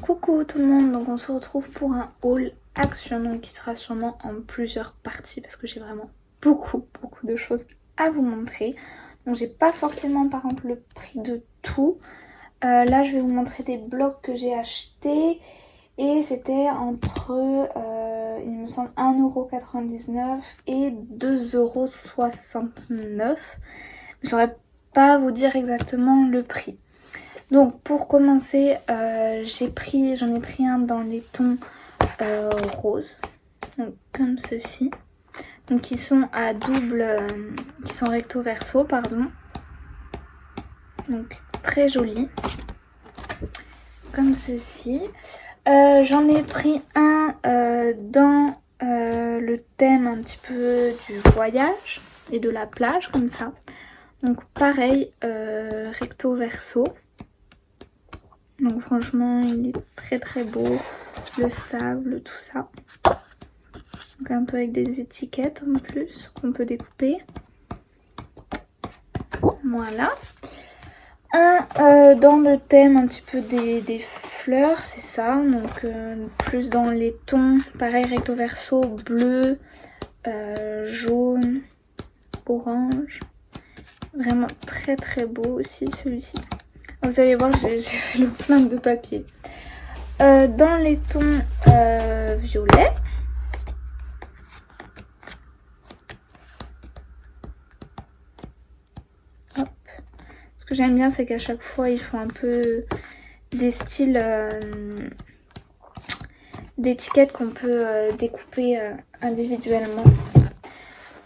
Coucou tout le monde, donc on se retrouve pour un haul action, donc qui sera sûrement en plusieurs parties parce que j'ai vraiment beaucoup de choses à vous montrer. Donc j'ai pas forcément par exemple le prix de tout. Là je vais vous montrer des blocs que j'ai achetés et c'était entre il me semble 1,99€ et 2,69€. Je saurais pas vous dire exactement le prix. Donc pour commencer, j'en ai pris un dans les tons roses, donc comme ceci. Donc qui sont à double, qui sont recto verso, pardon. Donc très joli, comme ceci. J'en ai pris un dans le thème un petit peu du voyage et de la plage, comme ça. Donc pareil, recto verso. Donc franchement il est très beau, le sable, tout ça. Donc un peu avec des étiquettes en plus qu'on peut découper. Voilà. Un dans le thème un petit peu des fleurs, c'est ça. Donc plus dans les tons, pareil recto verso, bleu, jaune, orange. Vraiment très beau aussi celui-ci. Vous allez voir, j'ai fait le plein de papier. Dans les tons violets. Hop. Ce que j'aime bien, c'est qu'à chaque fois, ils font un peu des styles d'étiquettes qu'on peut découper individuellement.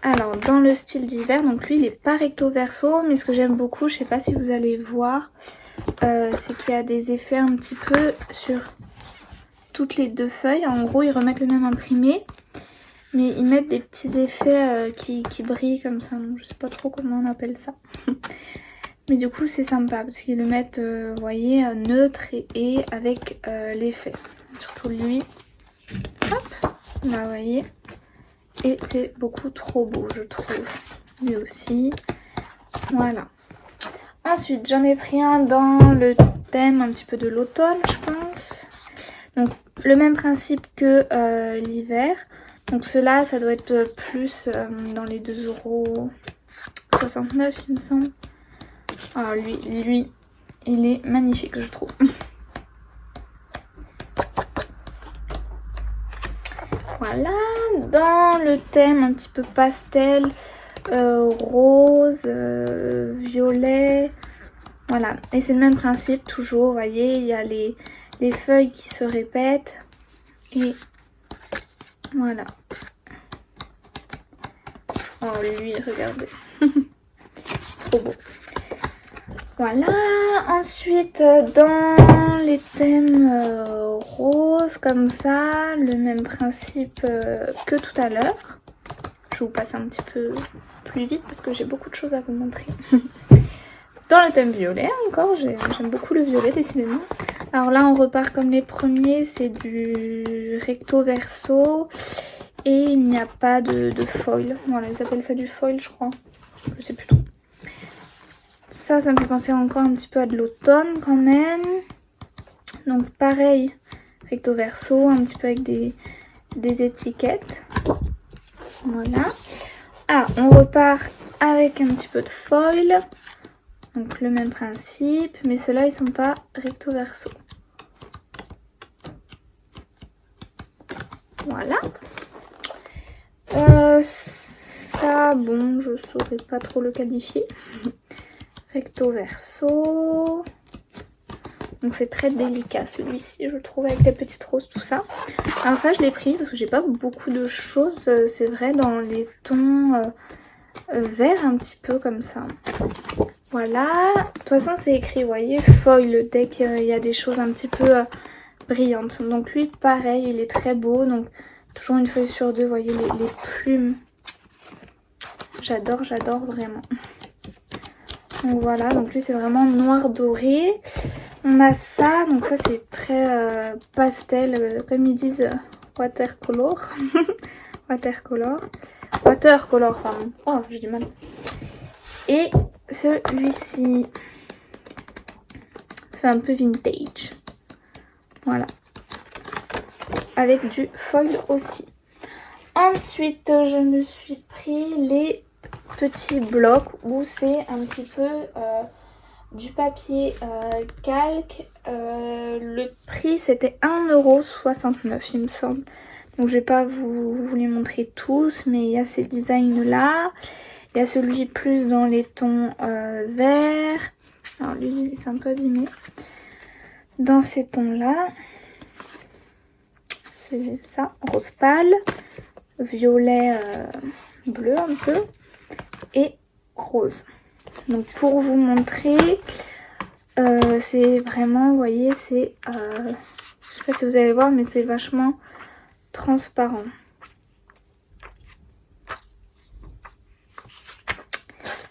Alors, dans le style d'hiver, donc lui, il est pas recto verso, mais ce que j'aime beaucoup, je sais pas si vous allez voir, c'est qu'il y a des effets un petit peu sur toutes les deux feuilles. En gros, ils remettent le même imprimé, mais ils mettent des petits effets qui brillent comme ça. Donc, je sais pas trop comment on appelle ça. Mais du coup, c'est sympa parce qu'ils le mettent, vous voyez, neutre et avec l'effet. Surtout lui. Hop, là, vous voyez. Et c'est beaucoup trop beau, je trouve. Lui aussi. Voilà. Ensuite, j'en ai pris un dans le thème un petit peu de l'automne, je pense. Donc, le même principe que l'hiver. Donc, ceux-là, ça doit être plus dans les 2,69€, il me semble. Alors, lui, il est magnifique, je trouve. Voilà, dans le thème un petit peu pastel, rose, violet, voilà. Et c'est le même principe toujours, vous voyez, il y a les feuilles qui se répètent. Et voilà. Oh lui, regardez. Trop beau. Voilà, ensuite dans les thèmes roses comme ça, le même principe que tout à l'heure. Je vous passe un petit peu plus vite parce que j'ai beaucoup de choses à vous montrer. Dans le thème violet encore, j'aime beaucoup le violet décidément. Alors là on repart comme les premiers, c'est du recto verso et il n'y a pas de foil. Voilà, ils appellent ça du foil je crois, je sais plus trop. Ça me fait penser encore un petit peu à de l'automne quand même. Donc pareil, recto verso, un petit peu avec des étiquettes. Voilà. Ah, on repart avec un petit peu de foil. Donc le même principe, mais ceux-là ils sont pas recto verso. Voilà. Ça, bon, je saurais pas trop le qualifier. Recto verso. Donc c'est très délicat celui-ci, je trouve, avec les petites roses, tout ça. Alors ça, je l'ai pris parce que j'ai pas beaucoup de choses, c'est vrai, dans les tons verts un petit peu comme ça. Voilà. De toute façon, c'est écrit, vous voyez, foil, dès qu'il y a des choses un petit peu brillantes. Donc lui, pareil, il est très beau. Donc toujours une feuille sur deux, vous voyez, les plumes. J'adore vraiment. Donc voilà, donc lui c'est vraiment noir doré. On a ça, donc ça c'est très pastel, comme ils disent watercolor. Watercolor, pardon. Oh, j'ai du mal. Et celui-ci, Ça fait un peu vintage. Voilà. Avec du foil aussi. Ensuite, je me suis pris les petits blocs où c'est un petit peu du papier calque. Le prix c'était 1,69 € il me semble. Donc je vais pas vous les montrer tous, mais il y a ces designs là. Il y a celui plus dans les tons verts. Alors lui c'est un peu abîmé. Dans ces tons là. C'est ça, rose pâle, violet bleu un peu et rose. Donc pour vous montrer, c'est vraiment, vous voyez, c'est, je sais pas si vous allez voir, mais c'est vachement transparent.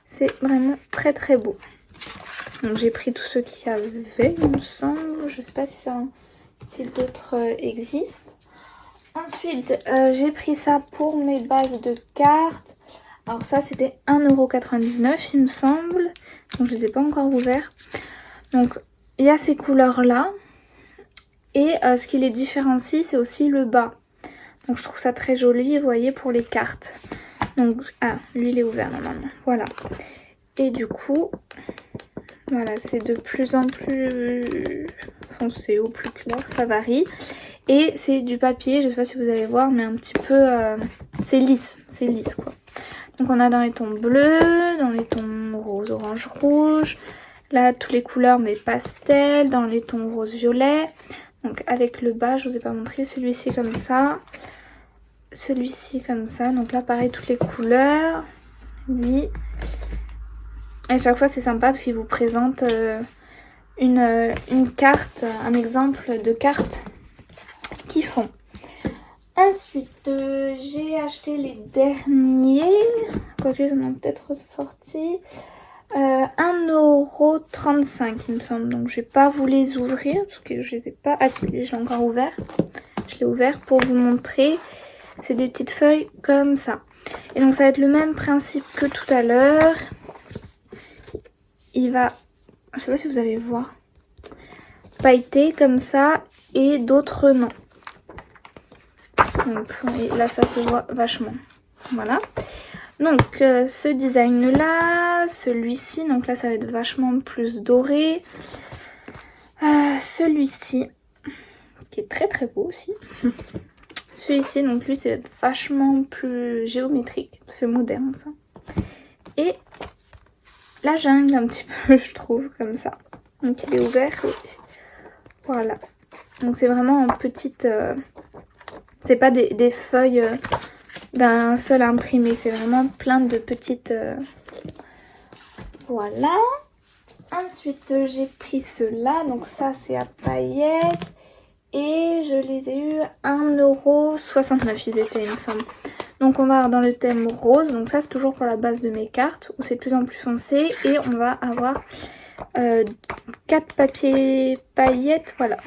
C'est vraiment très très beau. Donc j'ai pris tous ceux qu'il y avait, il me semble. Je sais pas si d'autres existent. Ensuite, j'ai pris ça pour mes bases de cartes. Alors ça, c'était 1,99 € il me semble. Donc je les ai pas encore ouverts. Donc il y a ces couleurs-là. Et ce qui les différencie, c'est aussi le bas. Donc je trouve ça très joli, vous voyez, pour les cartes. Donc, lui il est ouvert normalement. Voilà. Et du coup, voilà, c'est de plus en plus foncé ou plus clair, ça varie. Et c'est du papier, je sais pas si vous allez voir, mais un petit peu, c'est lisse quoi. Donc on a dans les tons bleus, dans les tons rose, orange, rouge. Là, toutes les couleurs, mais pastel, dans les tons rose, violet. Donc avec le bas, je vous ai pas montré, celui-ci comme ça. Celui-ci comme ça. Donc là, pareil, toutes les couleurs. Lui. Et à chaque fois, c'est sympa parce qu'il vous présente une carte, un exemple de carte qu'ils font. Ensuite, j'ai acheté les derniers, quoique ils en ont peut-être ressorti, 1,35 € il me semble. Donc je vais pas vous les ouvrir parce que je les ai pas. Ah si, je l'ai encore ouvert. Je l'ai ouvert pour vous montrer. C'est des petites feuilles comme ça. Et donc ça va être le même principe que tout à l'heure. Il va, je sais pas si vous allez voir, pailleter comme ça et d'autres non. Donc et là ça se voit vachement. Voilà. Donc ce design là, celui-ci, donc là ça va être vachement plus doré. Celui-ci, qui est très très beau aussi. Celui-ci, donc lui c'est vachement plus géométrique, ça fait moderne ça. Et la jungle un petit peu je trouve comme ça. Donc il est ouvert et voilà. Donc c'est vraiment en petite... c'est pas des feuilles d'un seul imprimé, c'est vraiment plein de petites... Voilà. Ensuite j'ai pris ceux-là, donc ça c'est à paillettes. Et je les ai eu 1,69 € ils étaient il me semble. Donc on va avoir dans le thème rose, donc ça c'est toujours pour la base de mes cartes, où c'est de plus en plus foncé. Et on va avoir 4 papiers paillettes, voilà.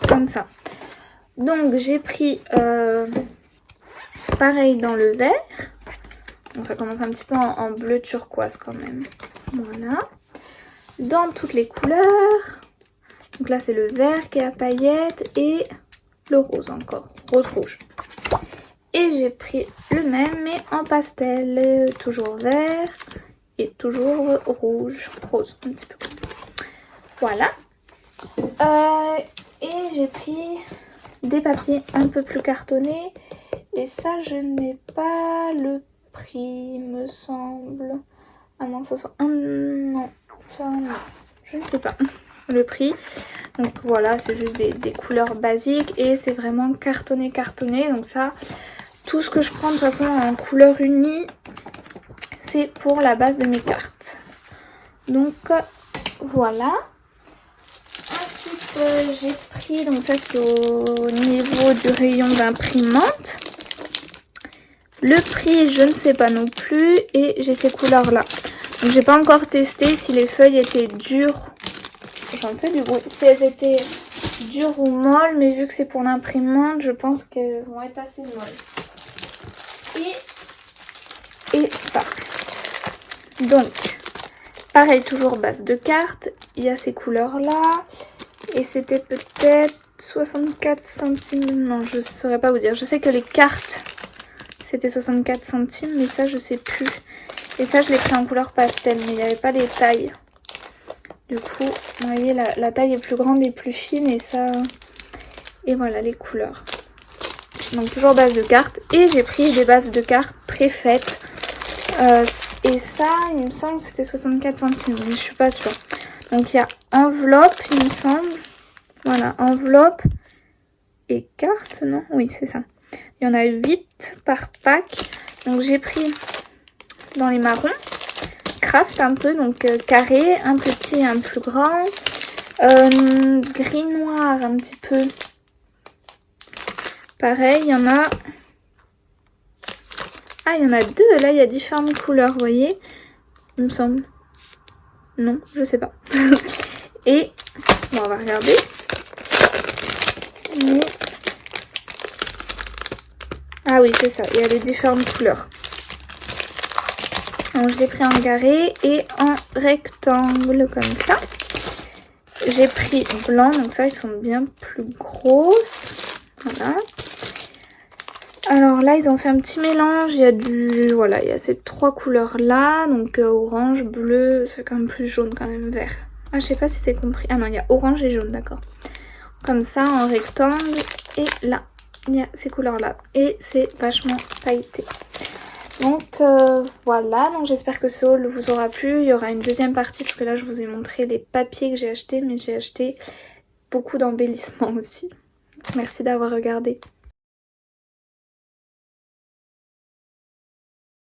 Comme ça. Donc j'ai pris pareil dans le vert. Donc ça commence un petit peu en bleu turquoise quand même. Voilà. Dans toutes les couleurs. Donc là c'est le vert qui est à paillettes et le rose encore, rose rouge. Et j'ai pris le même mais en pastel, toujours vert et toujours rouge, rose un petit peu. Voilà. Et j'ai pris des papiers un peu plus cartonnés et ça je n'ai pas le prix me semble. Ah non, ça soit non, ça non, je ne sais pas le prix. Donc voilà, c'est juste des couleurs basiques et c'est vraiment cartonné. Donc ça, tout ce que je prends de toute façon en couleur unie, c'est pour la base de mes cartes. Donc voilà. Ensuite j'ai pris, donc ça c'est au niveau du rayon d'imprimante. Le prix je ne sais pas non plus et j'ai ces couleurs là. Donc j'ai pas encore testé si les feuilles étaient dures. J'en fais du bruit. Si elles étaient dures ou molles, mais vu que c'est pour l'imprimante, je pense qu'elles vont être assez molles. Et ça. Donc, Pareil, toujours base de cartes. Il y a ces couleurs là. Et c'était peut-être 64 centimes. Non, je ne saurais pas vous dire. Je sais que les cartes, c'était 64 centimes. Mais ça, je sais plus. Et ça, je l'ai pris en couleur pastel. Mais il n'y avait pas les tailles. Du coup, vous voyez, la taille est plus grande et plus fine. Et ça... Et voilà les couleurs. Donc toujours base de cartes. Et j'ai pris des bases de cartes préfaites. Et ça, il me semble que c'était 64 centimes. Mais je suis pas sûre. Donc il y a enveloppe, il me semble. Voilà, enveloppe et cartes, non? Oui, c'est ça. Il y en a 8 par pack. Donc j'ai pris dans les marrons. Craft un peu, donc carré, un petit et un plus grand. Gris noir un petit peu. Pareil, il y en a... Ah, il y en a deux. Là, il y a différentes couleurs, vous voyez. Il me semble. Non, je sais pas. Et, bon, on va regarder. Mais... Ah oui, c'est ça. Il y a les différentes couleurs. Donc, je l'ai pris en carré et en rectangle, comme ça. J'ai pris blanc, donc ça, ils sont bien plus grosses. Voilà. Alors là, ils ont fait un petit mélange. Il y a du... Voilà, il y a ces trois couleurs-là. Donc orange, bleu, c'est quand même plus jaune, quand même vert. Ah, je sais pas si c'est compris. Ah non, il y a orange et jaune, d'accord. Comme ça, en rectangle. Et là, il y a ces couleurs-là. Et c'est vachement pailleté. Donc voilà, donc j'espère que ce haul vous aura plu. Il y aura une deuxième partie parce que là, je vous ai montré les papiers que j'ai achetés. Mais j'ai acheté beaucoup d'embellissements aussi. Merci d'avoir regardé.